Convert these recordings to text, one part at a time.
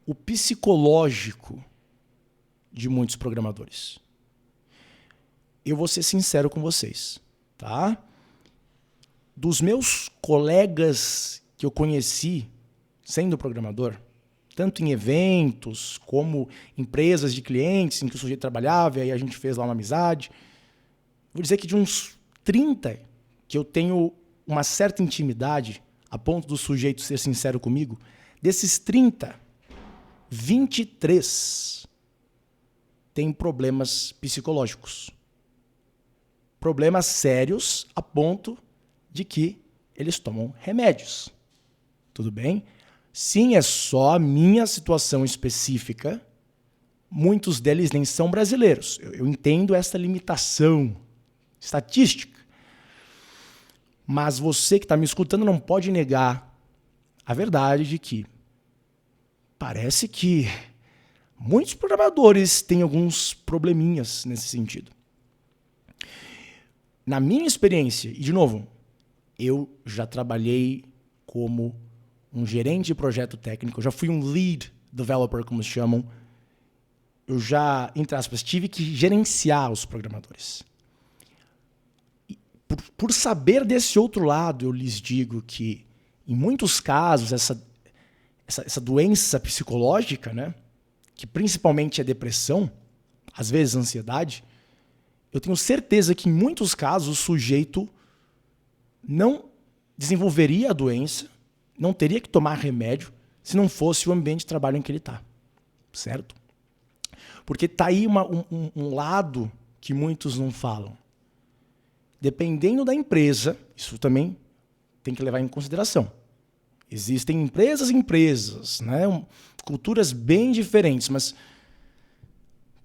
o psicológico de muitos programadores. Eu vou ser sincero com vocês, tá? Dos meus colegas que eu conheci sendo programador, tanto em eventos como empresas de clientes em que o sujeito trabalhava, e aí a gente fez lá uma amizade, vou dizer que de uns 30 que eu tenho uma certa intimidade, a ponto do sujeito ser sincero comigo, desses 30, 23 têm problemas psicológicos. Problemas sérios a ponto de que eles tomam remédios. Tudo bem? Sim, é só a minha situação específica. Muitos deles nem são brasileiros. Eu entendo essa limitação estatística. Mas você que está me escutando não pode negar a verdade de que parece que muitos programadores têm alguns probleminhas nesse sentido. Na minha experiência, e de novo, eu já trabalhei como um gerente de projeto técnico, eu já fui um lead developer, como se chamam. Eu já, entre aspas, tive que gerenciar os programadores. Por saber desse outro lado, eu lhes digo que, em muitos casos, essa doença psicológica, né, que principalmente é depressão, às vezes ansiedade, eu tenho certeza que, em muitos casos, o sujeito não desenvolveria a doença, não teria que tomar remédio, se não fosse o ambiente de trabalho em que ele está. Certo? Porque está aí um lado que muitos não falam. Dependendo da empresa, isso também tem que levar em consideração. Existem empresas e empresas, né? Culturas bem diferentes, mas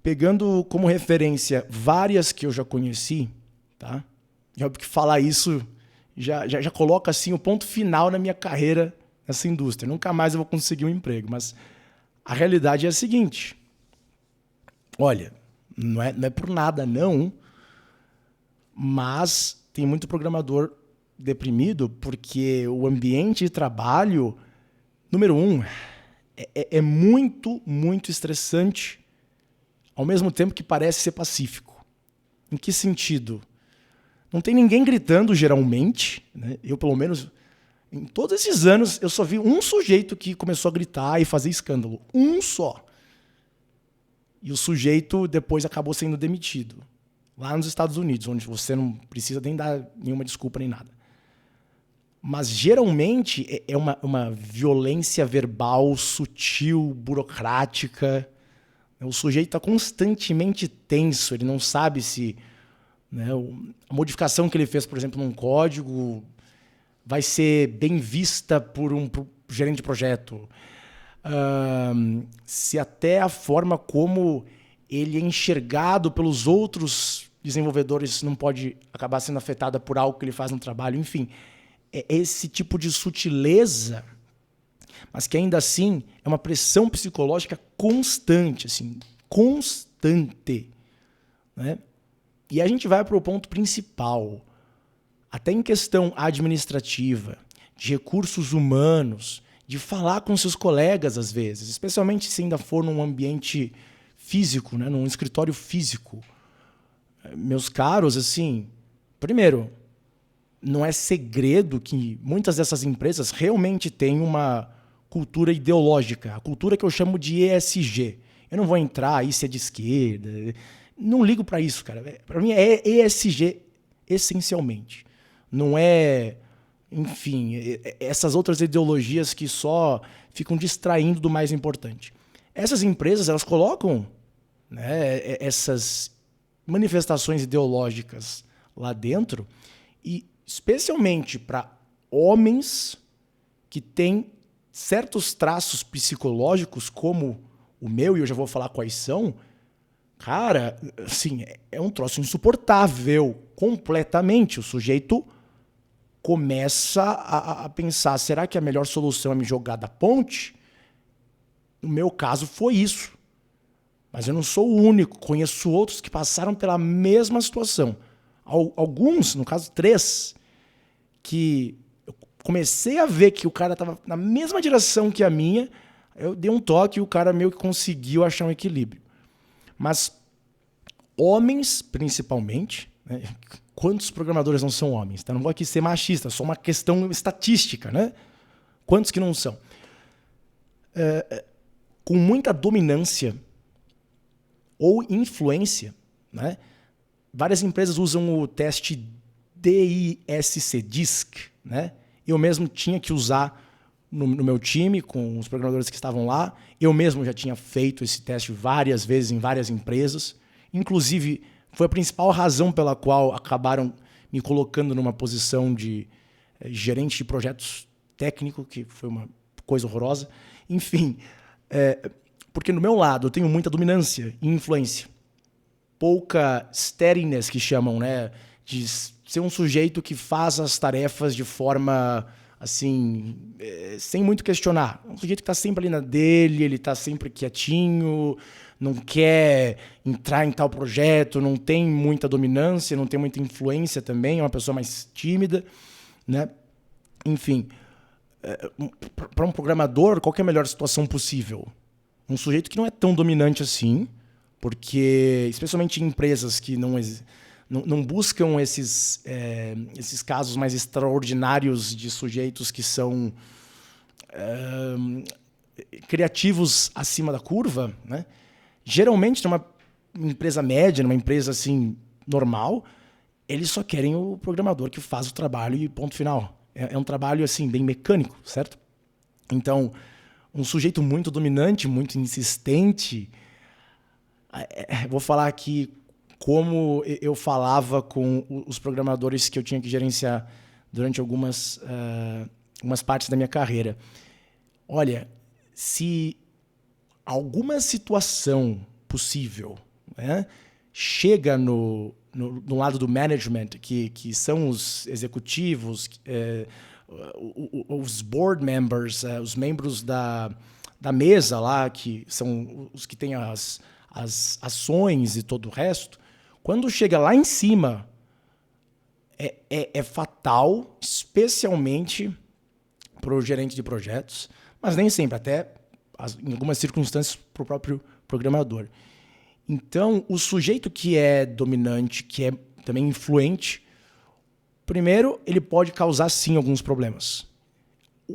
pegando como referência várias que eu já conheci, tá? É óbvio que falar isso já coloca assim, o ponto final na minha carreira nessa indústria. Nunca mais eu vou conseguir um emprego, mas a realidade é a seguinte. Olha, não é por nada não, mas tem muito programador deprimido porque o ambiente de trabalho, número 1, é muito, muito estressante, ao mesmo tempo que parece ser pacífico. Em que sentido? Não tem ninguém gritando geralmente, né? Eu, pelo menos, em todos esses anos, eu só vi um sujeito que começou a gritar e fazer escândalo. Um só. E o sujeito depois acabou sendo demitido. Lá nos Estados Unidos, onde você não precisa nem dar nenhuma desculpa nem nada. Mas, geralmente, é uma violência verbal sutil, burocrática. O sujeito está constantemente tenso, ele não sabe se, né, a modificação que ele fez, por exemplo, num código vai ser bem vista por um gerente de projeto. Se até a forma como ele é enxergado pelos outros desenvolvedores não pode acabar sendo afetada por algo que ele faz no trabalho. Enfim, é esse tipo de sutileza, mas que ainda assim é uma pressão psicológica constante, assim, constante, né? E a gente vai para o ponto principal, até em questão administrativa, de recursos humanos, de falar com seus colegas às vezes, especialmente se ainda for num ambiente físico, né, num escritório físico. Meus caros, assim, primeiro, não é segredo que muitas dessas empresas realmente têm uma cultura ideológica, a cultura que eu chamo de ESG. Eu não vou entrar aí se é de esquerda, não ligo para isso, cara. Para mim é ESG essencialmente. Não é, enfim, essas outras ideologias que só ficam distraindo do mais importante. Essas empresas, elas colocam, né, essas manifestações ideológicas lá dentro, e especialmente para homens que têm certos traços psicológicos, como o meu, e eu já vou falar quais são, cara, assim, é um troço insuportável, completamente. O sujeito começa a pensar, será que a melhor solução é me jogar da ponte? No meu caso foi isso. Mas eu não sou o único, conheço outros que passaram pela mesma situação. Alguns, no caso 3, que eu comecei a ver que o cara estava na mesma direção que a minha, Eu dei um toque e o cara meio que conseguiu achar um equilíbrio. Mas homens, principalmente, né? Quantos programadores não são homens? Tá? Não vou aqui ser machista, só uma questão estatística, né? Quantos que não são? Com muita dominância ou influência, né? Várias empresas usam o teste DISC, né? Eu mesmo tinha que usar no meu time, com os programadores que estavam lá. Eu mesmo já tinha feito esse teste várias vezes em várias empresas. Inclusive, foi a principal razão pela qual acabaram me colocando numa posição de gerente de projetos técnico, que foi uma coisa horrorosa. Enfim, porque no meu lado eu tenho muita dominância e influência. Pouca steadiness, que chamam, né? De ser um sujeito que faz as tarefas de forma, assim, sem muito questionar. Um sujeito que está sempre ali na dele, ele está sempre quietinho, não quer entrar em tal projeto, não tem muita dominância, não tem muita influência também, é uma pessoa mais tímida, né? Enfim, para um programador, qual que é a melhor situação possível? Um sujeito que não é tão dominante assim, porque, especialmente em empresas que não buscam esses casos mais extraordinários de sujeitos que são criativos acima da curva, né? Geralmente, numa empresa média, numa empresa assim normal, eles só querem o programador que faz o trabalho e ponto final. É um trabalho assim bem mecânico, certo? Então, um sujeito muito dominante, muito insistente. Vou falar aqui como eu falava com os programadores que eu tinha que gerenciar durante algumas partes da minha carreira. Olha, se alguma situação possível, né, chega no lado do management, que são os executivos, os board members, os membros da mesa lá, que são os que têm as ações e todo o resto, quando chega lá em cima, é fatal, especialmente para o gerente de projetos, mas nem sempre, até em algumas circunstâncias para o próprio programador. Então, o sujeito que é dominante, que é também influente, primeiro, ele pode causar sim alguns problemas.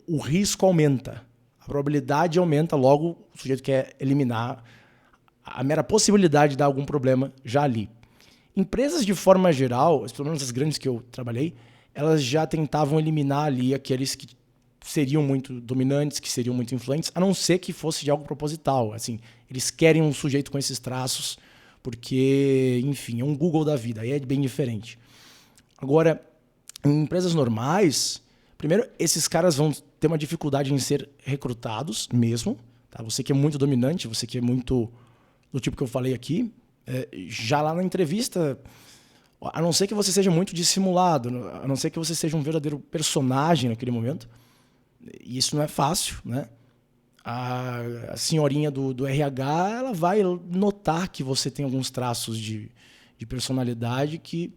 O risco aumenta, a probabilidade aumenta, logo o sujeito quer eliminar a mera possibilidade de dar algum problema já ali. Empresas, de forma geral, pelo menos as grandes que eu trabalhei, elas já tentavam eliminar ali aqueles que seriam muito dominantes, que seriam muito influentes, a não ser que fosse de algo proposital. Assim, eles querem um sujeito com esses traços, porque, enfim, é um Google da vida, aí é bem diferente. Agora, em empresas normais, primeiro, esses caras vão ter uma dificuldade em ser recrutados mesmo. Tá? Você que é muito dominante, você que é muito do tipo que eu falei aqui, já lá na entrevista, a não ser que você seja muito dissimulado, a não ser que você seja um verdadeiro personagem naquele momento, e isso não é fácil, né? A senhorinha do RH, ela vai notar que você tem alguns traços de personalidade que,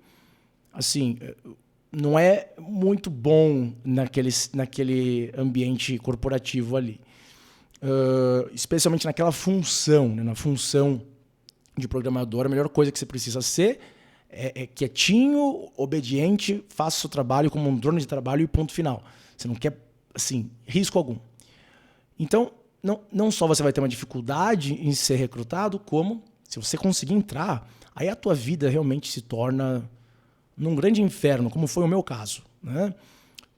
assim, não é muito bom naquele ambiente corporativo ali. Especialmente naquela função, né? Na função de programador, a melhor coisa que você precisa ser é quietinho, obediente, faça o seu trabalho como um drone de trabalho e ponto final. Você não quer, assim, risco algum. Então, não só você vai ter uma dificuldade em ser recrutado, como, se você conseguir entrar, aí a tua vida realmente se torna num grande inferno, como foi o meu caso, né?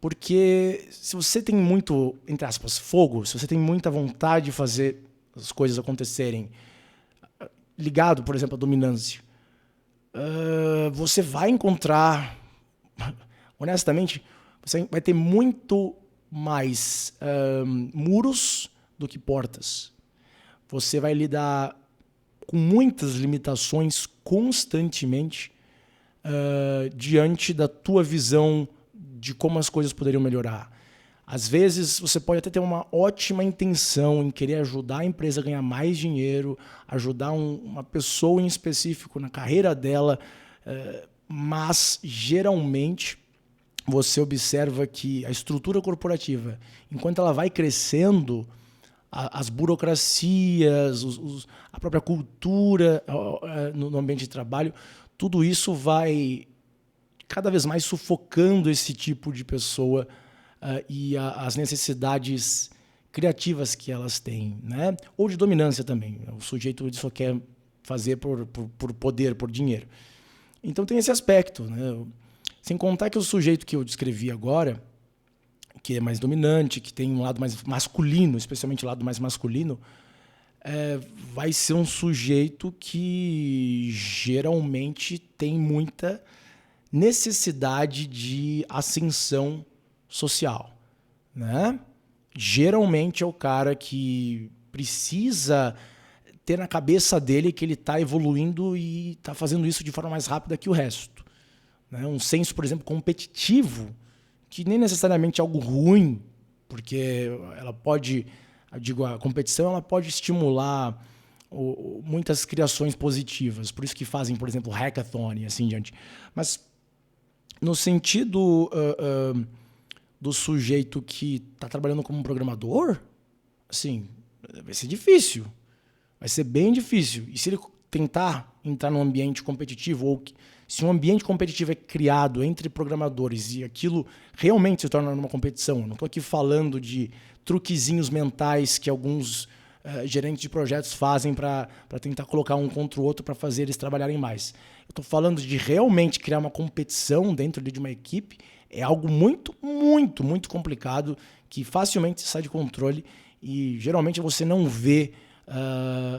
Porque se você tem muito, entre aspas, fogo, se você tem muita vontade de fazer as coisas acontecerem, ligado, por exemplo, à dominância, você vai encontrar, honestamente, você vai ter muito mais muros do que portas. Você vai lidar com muitas limitações constantemente diante da tua visão de como as coisas poderiam melhorar. Às vezes, você pode até ter uma ótima intenção em querer ajudar a empresa a ganhar mais dinheiro, ajudar uma pessoa em específico na carreira dela, mas, geralmente, você observa que a estrutura corporativa, enquanto ela vai crescendo, as burocracias, a própria cultura no ambiente de trabalho, tudo isso vai cada vez mais sufocando esse tipo de pessoa e as necessidades criativas que elas têm, né? Ou de dominância também. O sujeito só quer fazer por poder, por dinheiro. Então tem esse aspecto, né? Sem contar que o sujeito que eu descrevi agora, que é mais dominante, que tem um lado mais masculino, especialmente o lado mais masculino, vai ser um sujeito que geralmente tem muita necessidade de ascensão social, né? Geralmente é o cara que precisa ter na cabeça dele que ele está evoluindo e está fazendo isso de forma mais rápida que o resto, né? Um senso, por exemplo, competitivo, que nem necessariamente é algo ruim, porque ela pode, eu digo, a competição ela pode estimular muitas criações positivas, por isso que fazem, por exemplo, hackathon e assim diante. Mas no sentido do sujeito que está trabalhando como programador, assim, vai ser difícil. Vai ser bem difícil. E se ele tentar entrar num ambiente competitivo, ou se um ambiente competitivo é criado entre programadores e aquilo realmente se torna uma competição, eu não estou aqui falando de truquezinhos mentais que alguns gerentes de projetos fazem para tentar colocar um contra o outro para fazer eles trabalharem mais. Eu estou falando de realmente criar uma competição dentro de uma equipe. É algo muito, muito, muito complicado, que facilmente sai de controle e geralmente você não vê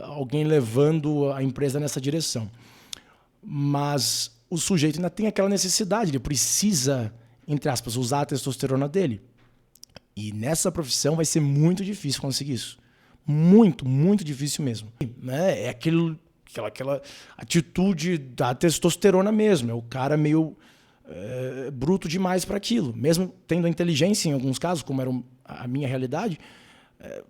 alguém levando a empresa nessa direção. Mas o sujeito ainda tem aquela necessidade, ele precisa, entre aspas, usar a testosterona dele. E nessa profissão vai ser muito difícil conseguir isso. Muito, muito difícil mesmo. Né? É aquela atitude da testosterona mesmo. É o cara meio bruto demais para aquilo. Mesmo tendo a inteligência em alguns casos, como era a minha realidade,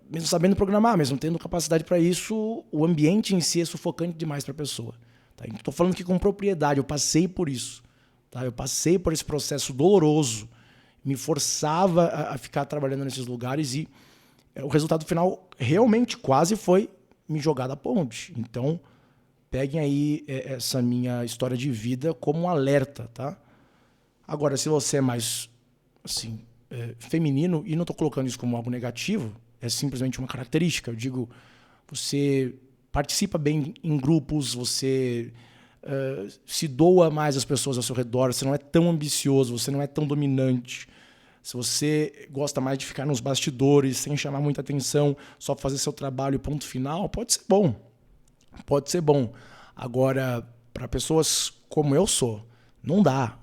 mesmo sabendo programar, mesmo tendo capacidade para isso, o ambiente em si é sufocante demais para a pessoa. Tá? Estou falando aqui com propriedade, eu passei por isso. Tá? Eu passei por esse processo doloroso. Me forçava a ficar trabalhando nesses lugares e o resultado final realmente quase foi me jogar da ponte. Então, peguem aí essa minha história de vida como um alerta, tá? Agora, se você é mais assim, feminino, e não estou colocando isso como algo negativo, é simplesmente uma característica. Eu digo, você participa bem em grupos, você se doa mais às pessoas ao seu redor, você não é tão ambicioso, você não é tão dominante. Se você gosta mais de ficar nos bastidores, sem chamar muita atenção, só fazer seu trabalho e ponto final, pode ser bom. Pode ser bom. Agora, para pessoas como eu sou, não dá.